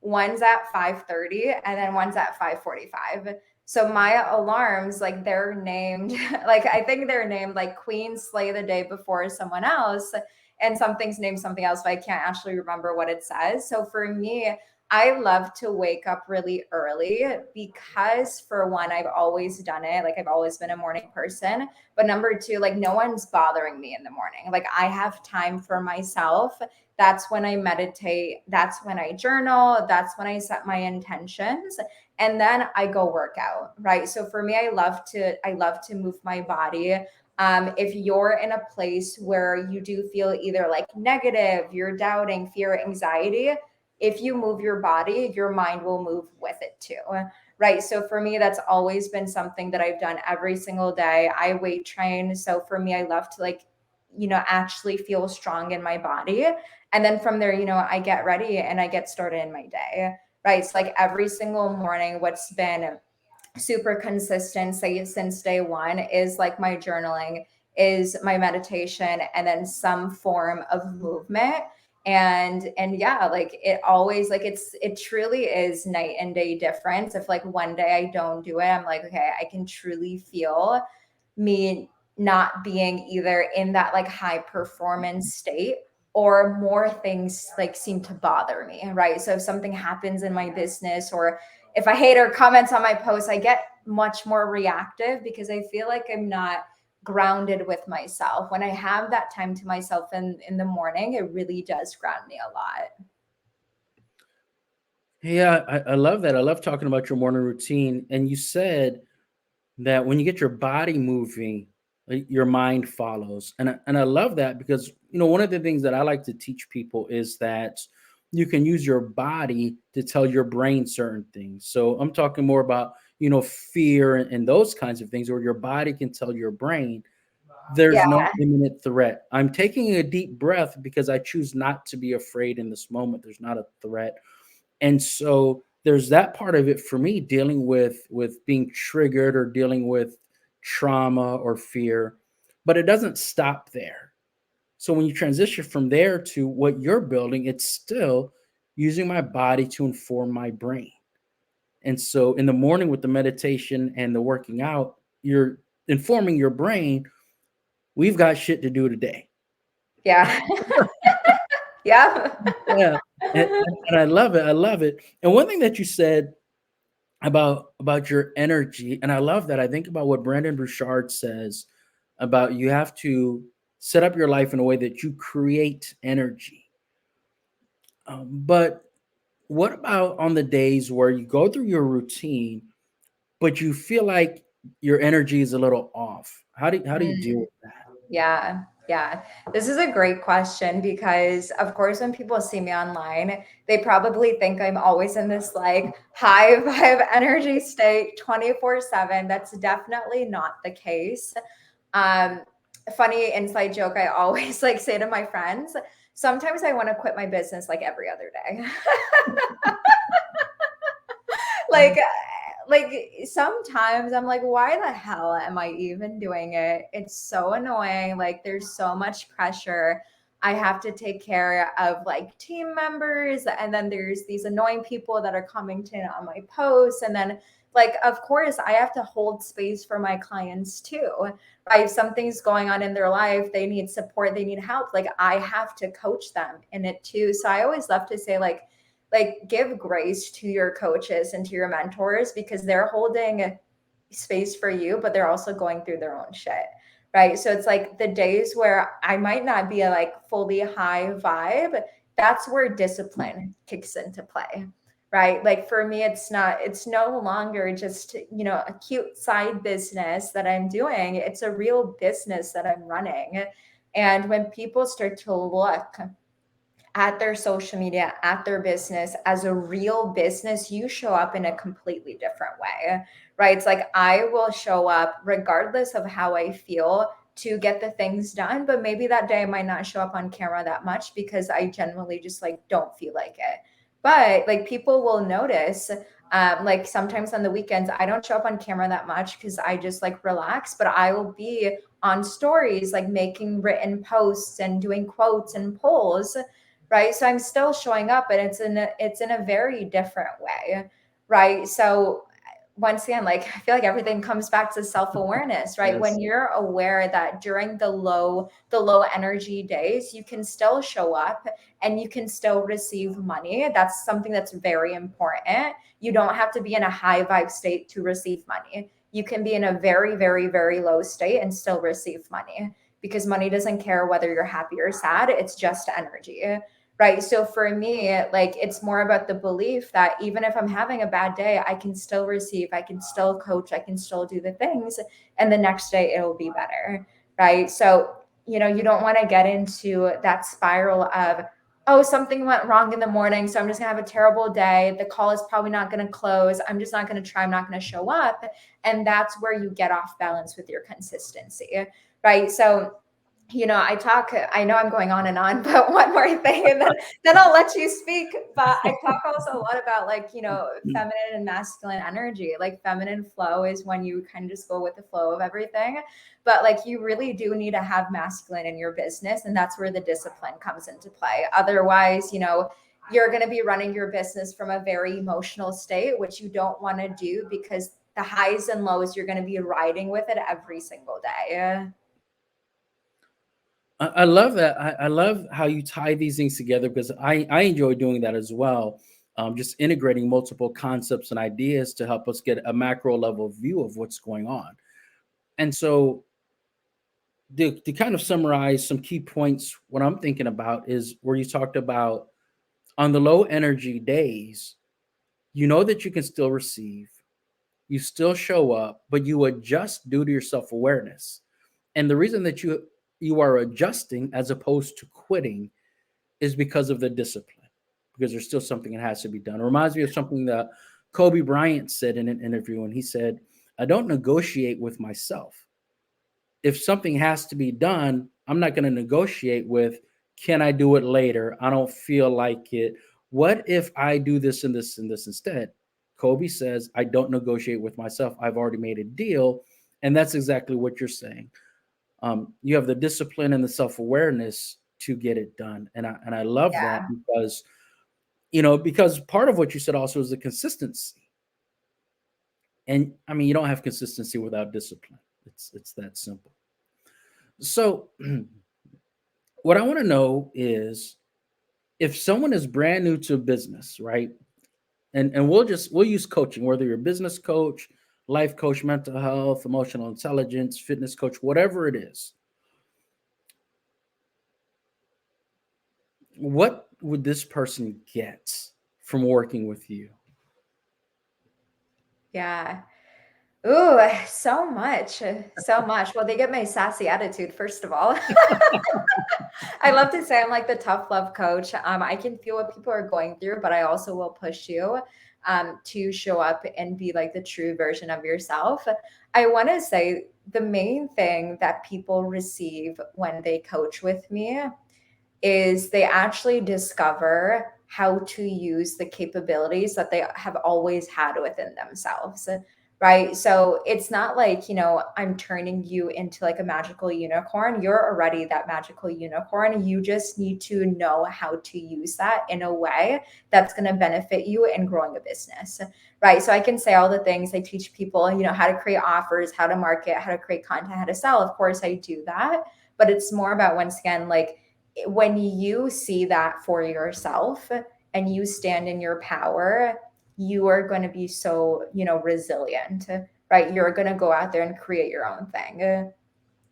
One's at 5:30 and then one's at 5:45. So my alarms, like they're named, like I think they're named like Queen Slay the day before someone else, and something's named something else, but I can't actually remember what it says. So for me, I love to wake up really early because for one, I've always done it. Like I've always been a morning person. But number two, like no one's bothering me in the morning. Like I have time for myself. That's when I meditate. That's when I journal. That's when I set my intentions. And then I go work out. Right. So for me, I love to move my body. If you're in a place where you do feel either like negative, you're doubting, fear, anxiety, if you move your body, your mind will move with it too. Right. So for me, that's always been something that I've done every single day. I weight train. So for me, I love to like, actually feel strong in my body. And then from there, I get ready and I get started in my day. Right. So like every single morning, what's been super consistent, say since day one, is like my journaling, is my meditation, and then some form of movement. And yeah, like it always, like it truly is night and day difference. If like one day I don't do it, I'm like, okay, I can truly feel me not being either in that like high performance state, or more things like seem to bother me, right? So if something happens in my business, or if a hater comments on my post, I get much more reactive because I feel like I'm not grounded with myself. When I have that time to myself in the morning, it really does ground me a lot. Yeah, I love that. I love talking about your morning routine. And you said that when you get your body moving, your mind follows. And I love that because one of the things that I like to teach people is that you can use your body to tell your brain certain things. So I'm talking more about fear and those kinds of things, where your body can tell your brain there's no Yeah. imminent threat. I'm taking a deep breath because I choose not to be afraid in this moment. There's not a threat. And so there's that part of it for me, dealing with being triggered or dealing with trauma or fear, but it doesn't stop there. So when you transition from there to what you're building, it's still using my body to inform my brain. And so in the morning with the meditation and the working out, you're informing your brain, we've got shit to do today. Yeah. Yeah. Yeah. And I love it. I love it. And one thing that you said about your energy, and I love that. I think about what Brandon Bouchard says about you have to set up your life in a way that you create energy. But what about on the days where you go through your routine, but you feel like your energy is a little off. How do you deal Mm, with that? yeah, yeah. This is a great question because, of course, when people see me online, they probably think I'm always in this like high vibe energy state 24/7. That's definitely not the case. Um, Funny inside joke I always like say to my friends, sometimes I want to quit my business like every other day. like like sometimes I'm like, why the hell am I even doing it? It's so annoying. Like there's so much pressure. I have to take care of like team members, and then there's these annoying people that are commenting on my posts, and then like of course I have to hold space for my clients too. Right? If something's going on in their life, they need support, they need help. Like I have to coach them in it too. So I always love to say like give grace to your coaches and to your mentors because they're holding space for you, but they're also going through their own shit. Right. So it's like the days where I might not be a like fully high vibe, that's where discipline kicks into play. Right. Like for me, it's no longer just, a cute side business that I'm doing. It's a real business that I'm running. And when people start to look at their social media, at their business as a real business, you show up in a completely different way, right? It's like I will show up regardless of how I feel to get the things done, but maybe that day I might not show up on camera that much because I generally just like don't feel like it. But like people will notice. Like sometimes on the weekends, I don't show up on camera that much because I just like relax, but I will be on stories, like making written posts and doing quotes and polls, right? So I'm still showing up, and it's in a very different way, right? So once again, like I feel like everything comes back to self-awareness, right? When Yes. you're aware that during the low energy days, you can still show up and you can still receive money. That's something that's very important. You don't have to be in a high vibe state to receive money. You can be in a very, very, very low state and still receive money because money doesn't care whether you're happy or sad. It's just energy. Right. So for me, like it's more about the belief that even if I'm having a bad day, I can still receive, I can still coach, I can still do the things. And the next day it'll be better. Right. So, you don't want to get into that spiral of, oh, something went wrong in the morning. So I'm just going to have a terrible day. The call is probably not going to close. I'm just not going to try. I'm not going to show up. And that's where you get off balance with your consistency. Right. So, I know I'm going on, but one more thing, and then I'll let you speak. But I talk also a lot about like, feminine and masculine energy. Like feminine flow is when you kind of just go with the flow of everything. But like you really do need to have masculine in your business. And that's where the discipline comes into play. Otherwise, you're going to be running your business from a very emotional state, which you don't want to do because the highs and lows, you're going to be riding with it every single day. I love that. I love how you tie these things together because I enjoy doing that as well. Just integrating multiple concepts and ideas to help us get a macro level view of what's going on. And so, to kind of summarize some key points, what I'm thinking about is where you talked about on the low energy days, you know that you can still receive, you still show up, but you adjust due to your self awareness. And the reason that you are adjusting as opposed to quitting is because of the discipline, because there's still something that has to be done. It reminds me of something that Kobe Bryant said in an interview, and he said, I don't negotiate with myself. If something has to be done, I'm not going to negotiate with, can I do it later? I don't feel like it. What if I do this and this and this instead? Kobe says, I don't negotiate with myself. I've already made a deal. And that's exactly what you're saying. You have the discipline and the self awareness to get it done. And I love that Yeah. because, because part of what you said also is the consistency. And I mean, you don't have consistency without discipline. It's that simple. So, what I want to know is if someone is brand new to business, right? And we'll use coaching, whether you're a business coach, life coach, mental health, emotional intelligence, fitness coach, whatever it is. What would this person get from working with you? Yeah. Ooh, so much, so much. Well, they get my sassy attitude, first of all. I love to say I'm like the tough love coach. I can feel what people are going through, but I also will push you to show up and be like the true version of yourself. I want to say the main thing that people receive when they coach with me is they actually discover how to use the capabilities that they have always had within themselves. Right. So it's not like, I'm turning you into like a magical unicorn. You're already that magical unicorn. You just need to know how to use that in a way that's going to benefit you in growing a business. Right. So I can say all the things I teach people, how to create offers, how to market, how to create content, how to sell. Of course, I do that. But it's more about, once again, like, when you see that for yourself and you stand in your power, you are going to be so, resilient, right? You're going to go out there and create your own thing,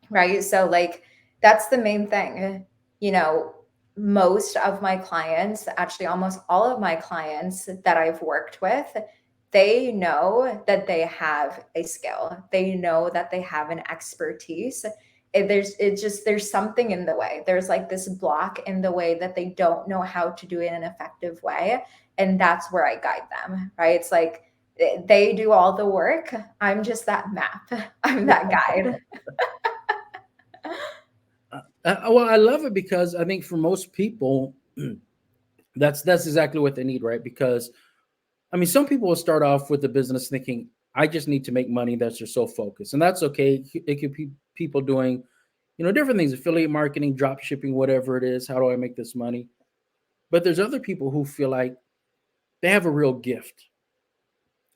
right? So, like, that's the main thing. You know, most of my clients, actually, almost all of my clients that I've worked with, they know that they have a skill, they know that they have an expertise. There's something in the way. There's like this block in the way that they don't know how to do it in an effective way. And that's where I guide them, right? It's like they do all the work. I'm just that map, I'm that guide. Well, I love it because I think for most people, that's exactly what they need, right? Because I mean, some people will start off with the business thinking, I just need to make money. That's their sole focus. And that's okay. It could be people doing, different things, affiliate marketing, drop shipping, whatever it is. How do I make this money? But there's other people who feel like they have a real gift.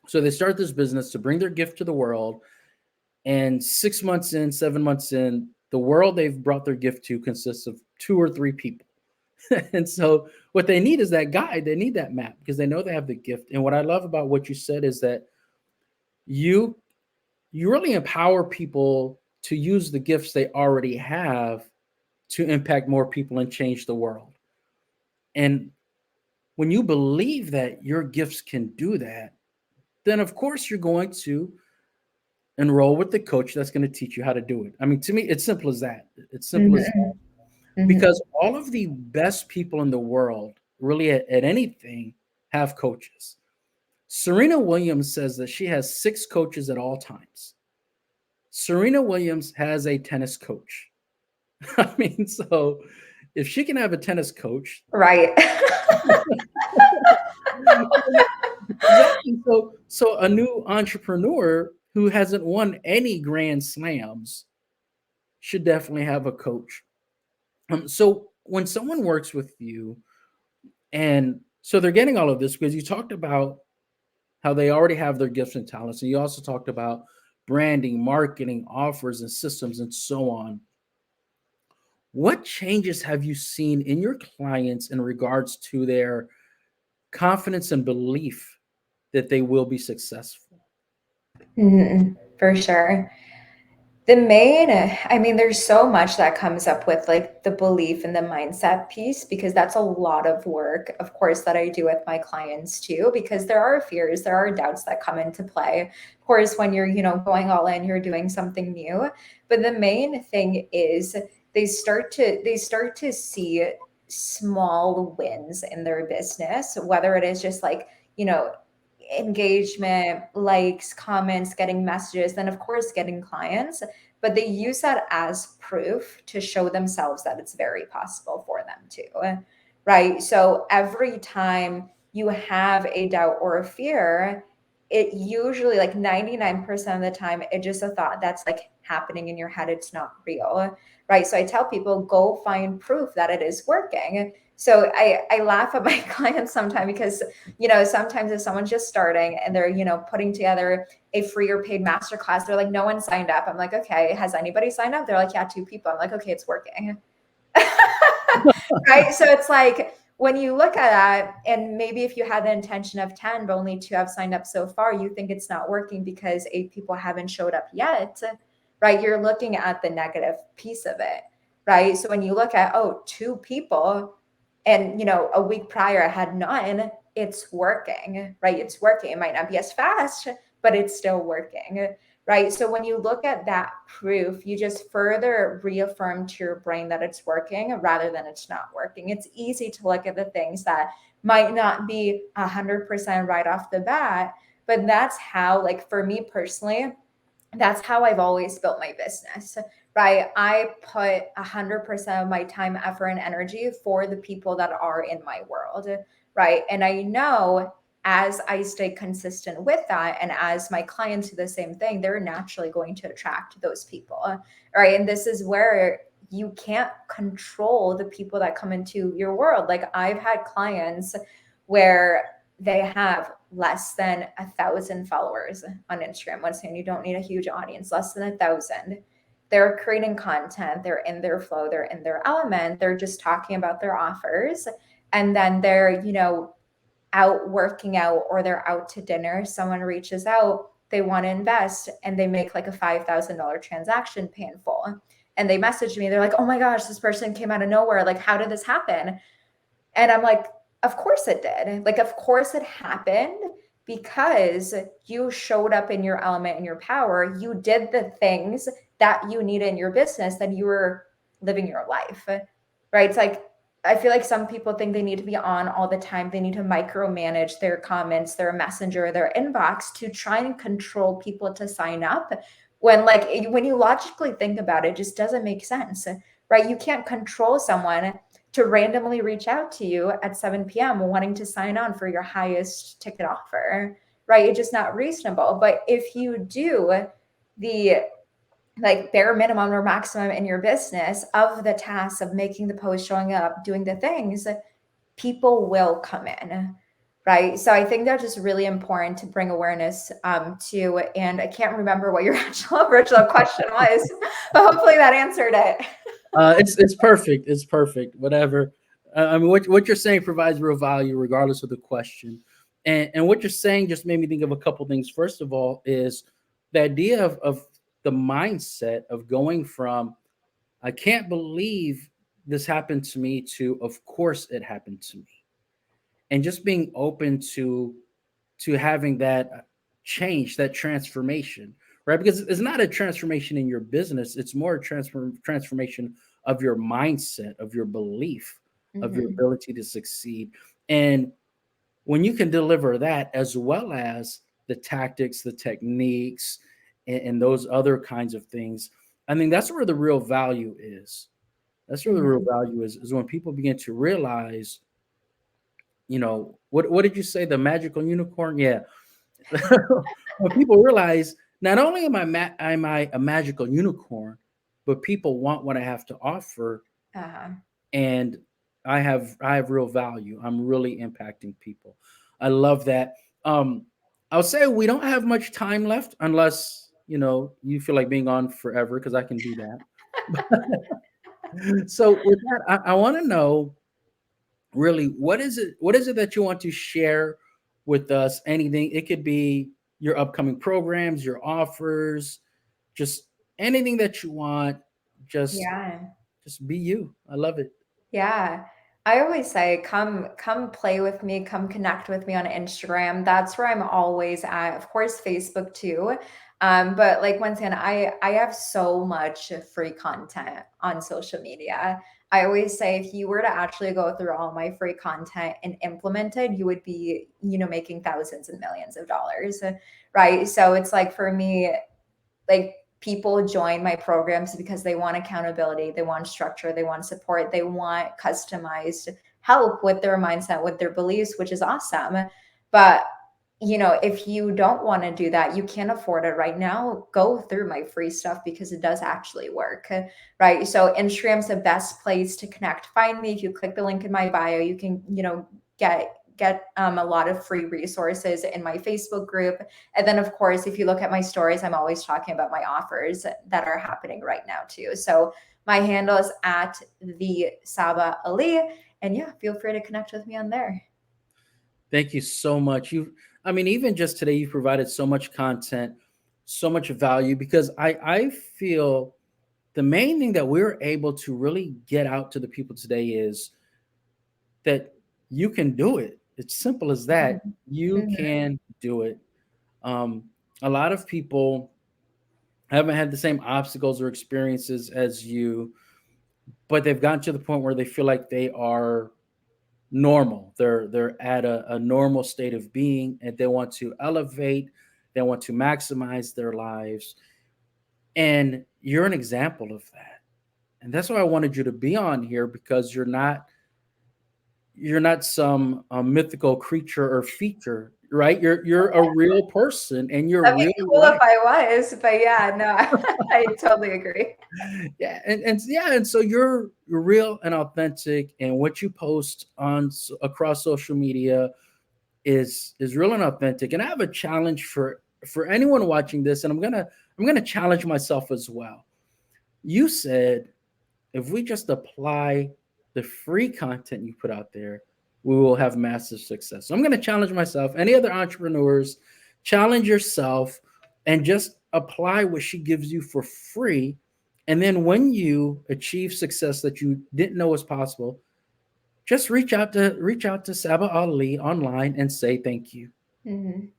So they start this business to bring their gift to the world. And 6 months in, 7 months in, the world they've brought their gift to consists of two or three people. And so what they need is that guide. They need that map because they know they have the gift. And what I love about what you said is that you you really empower people to use the gifts they already have to impact more people and change the world. And when you believe that your gifts can do that, then of course you're going to enroll with the coach that's going to teach you how to do it. I mean, to me, it's simple as that. It's simple as Mhm, mhm. because all of the best people in the world, really at anything, have coaches. Serena Williams says that she has 6 coaches at all times. Serena Williams has a tennis coach. I mean, so if she can have a tennis coach, Right. exactly. So a new entrepreneur who hasn't won any grand slams should definitely have a coach. So when someone works with you, and so they're getting all of this because you talked about how they already have their gifts and talents, and you also talked about branding, marketing, offers, and systems, and so on. What changes have you seen in your clients in regards to their confidence and belief that they will be successful? Mhm, for sure. The main, I mean, there's so much that comes up with like the belief and the mindset piece, because that's a lot of work, of course, that I do with my clients too, because there are fears, there are doubts that come into play. Of course, when you're, going all in, you're doing something new. But the main thing is they start to see small wins in their business, whether it is just like, you know, engagement, likes, comments, getting messages, then of course getting clients, but they use that as proof to show themselves that it's very possible for them too. Right? So every time you have a doubt or a fear, it usually, like 99% of the time, it's just a thought that's like happening in your head. It's not real. Right? So I tell people, go find proof that it is working. So I laugh at my clients sometimes because, sometimes if someone's just starting and they're, putting together a free or paid masterclass, they're like, no one signed up. I'm like, okay, has anybody signed up? They're like, yeah, 2 people. I'm like, okay, it's working. Right. So it's like, when you look at that, and maybe if you had the intention of 10, but only 2 have signed up so far, you think it's not working because 8 people haven't showed up yet. Right. You're looking at the negative piece of it. Right. So when you look at, 2 people, and a week prior I had none, it's working, right? It's working. It might not be as fast, but it's still working, right? So when you look at that proof, you just further reaffirm to your brain that it's working rather than it's not working. It's easy to look at the things that might not be 100% right off the bat, but that's how, like for me personally, that's how I've always built my business, right? I put 100% of my time, effort, and energy for the people that are in my world, right? And I know as I stay consistent with that, and as my clients do the same thing, they're naturally going to attract those people, right? And this is where you can't control the people that come into your world. Like I've had clients where they have less than 1,000 followers on Instagram. Once again, you don't need a huge audience, less than 1,000. They're creating content, they're in their flow, they're in their element, they're just talking about their offers. And then they're, out working out or they're out to dinner. Someone reaches out, they want to invest, and they make like a $5,000 transaction pay in full. And they message me, they're like, oh my gosh, this person came out of nowhere. Like, how did this happen? And I'm like, of course it did. Like, of course it happened because you showed up in your element and your power. You did the things that you need in your business, then you were living your life, right? It's like, I feel like some people think they need to be on all the time. They need to micromanage their comments, their messenger, their inbox to try and control people to sign up. When you logically think about it, it just doesn't make sense, right? You can't control someone to randomly reach out to you at 7 p.m. wanting to sign on for your highest ticket offer, right? It's just not reasonable. But if you do the like bare minimum or maximum in your business of the tasks of making the post, showing up, doing the things, people will come in, right? So I think that's just really important to bring awareness to. And I can't remember what your original question was, but hopefully that answered it. It's perfect. It's perfect. Whatever. I mean, what you're saying provides real value, regardless of the question. And what you're saying just made me think of a couple things. First of all, is the idea of the mindset of going from "I can't believe this happened to me" to "Of course it happened to me," and just being open to having that change, that transformation, right? Because it's not a transformation in your business, it's more a transformation of your mindset, of your belief, of your Mm-hmm. ability to succeed. And when you can deliver that, as well as the tactics, the techniques, and those other kinds of things, I think that's where the real value is. That's where the real Mm-hmm. value is when people begin to realize, what did you say? The magical unicorn? Yeah. When people realize not only am I a magical unicorn, but people want what I have to offer, Uh-huh. and I have real value. I'm really impacting people. I love that. I'll say we don't have much time left, unless you feel like being on forever, because I can do that. So with that, I want to know, really, what is it that you want to share with us? Anything. It could be your upcoming programs, your offers, just anything that you want. just Yeah. just be you. I love it. Yeah. I always say, come play with me, come connect with me on Instagram. That's where I'm always at. Of course, Facebook too. But like once again, I have so much free content on social media. I always say if you were to actually go through all my free content and implement it, you would be, making thousands and millions of dollars. Right. So it's like for me, like people join my programs because they want accountability, they want structure, they want support, they want customized help with their mindset, with their beliefs, which is awesome. But if you don't want to do that, you can't afford it right now, go through my free stuff because it does actually work, right? So Instagram's the best place to connect. Find me. If you click the link in my bio, you can get a lot of free resources in my Facebook group. And then, of course, if you look at my stories, I'm always talking about my offers that are happening right now too. So my handle is at the Sabah Ali. And yeah, feel free to connect with me on there. Thank you so much. I mean, even just today, you've provided so much content, so much value, because I feel the main thing that we're able to really get out to the people today is that you can do it. It's simple as that. Mhm. You Mhm. can do it. Um, a lot of people haven't had the same obstacles or experiences as you, but they've gotten to the point where they feel like they are normal. They're at a normal state of being, and they want to elevate, they want to maximize their lives. And you're an example of that. And that's why I wanted you to be on here, because you're not some mythical creature or feature, right? You're a real person, and your That'd be real cool if life. I was, but yeah, no, I totally agree. Yeah, and yeah, and so you're real and authentic, and what you post on across social media is real and authentic. And I have a challenge for anyone watching this, and I'm gonna challenge myself as well. You said if we just apply the free content you put out there, we will have massive success. So I'm going to challenge myself. Any other entrepreneurs, challenge yourself and just apply what she gives you for free. And then when you achieve success that you didn't know was possible, just reach out to Sabah Ali online and say thank you. Mhm.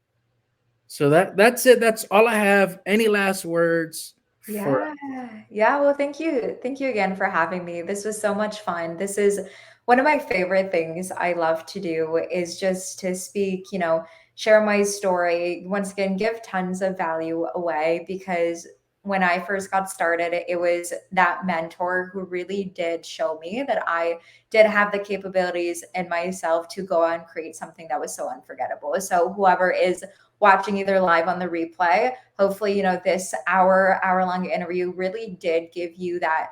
So that's it. That's all I have. Any last words for Yeah. Yeah, well, thank you. Thank you again for having me. This was so much fun. This is one of my favorite things I love to do is just to speak, share my story. Once again, give tons of value away because when I first got started, it was that mentor who really did show me that I did have the capabilities in myself to go and create something that was so unforgettable. So whoever is watching either live on the replay, hopefully this hour long interview really did give you that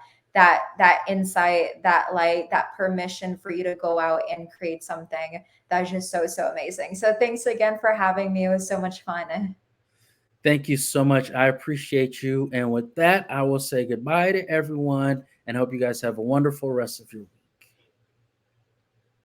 insight, that light, that permission for you to go out and create something that's just so amazing. So thanks again for having me. It was so much fun. Thank you so much. I appreciate you. And with that, I will say goodbye to everyone and hope you guys have a wonderful rest of your week.